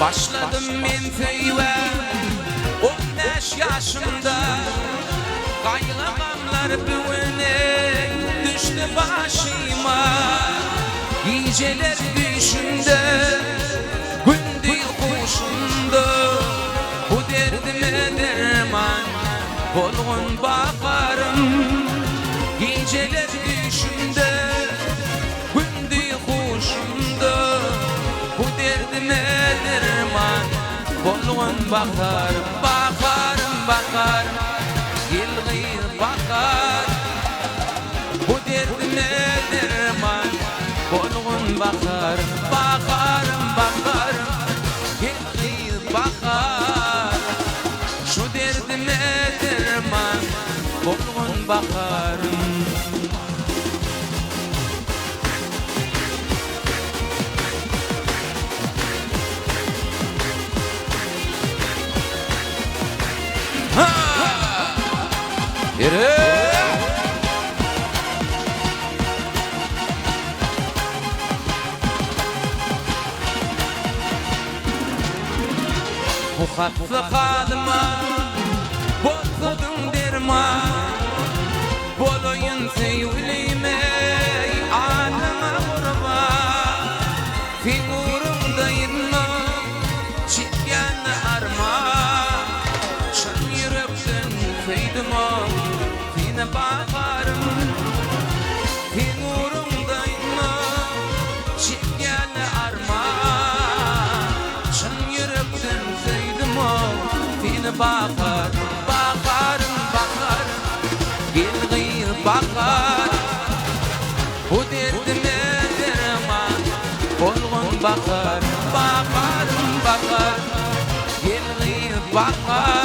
Başladım men feyve 15 yaşımda, kaygılar büyüne düştü başıma. Geceler düşümde, gündüz kuşumda, bu derdime derman bolgun bakarım. Geceler düşümde, gündüz kuşumda, bu derdime derman bolgun bakarım. Bakarım, bakarım, yılgı bakar, bu derdime derman bolgun bakarım. Bakarım, bakarım, yılgı bakar, şu derdime derman bolgun bakarım. Bu hattı kalıma bozulun derman, bolayın sevlime aleme kurba. Figurumda yırma çitken arma, şan yürekten feydima fine bakarım. Figurumda yırma çitken arma, şan yürekten feydima fine bakar. Bakarım, bakarım, yılgı bakar, bu derdime derman bolgun bakar. Bakarım, bakar, yılgı bakar,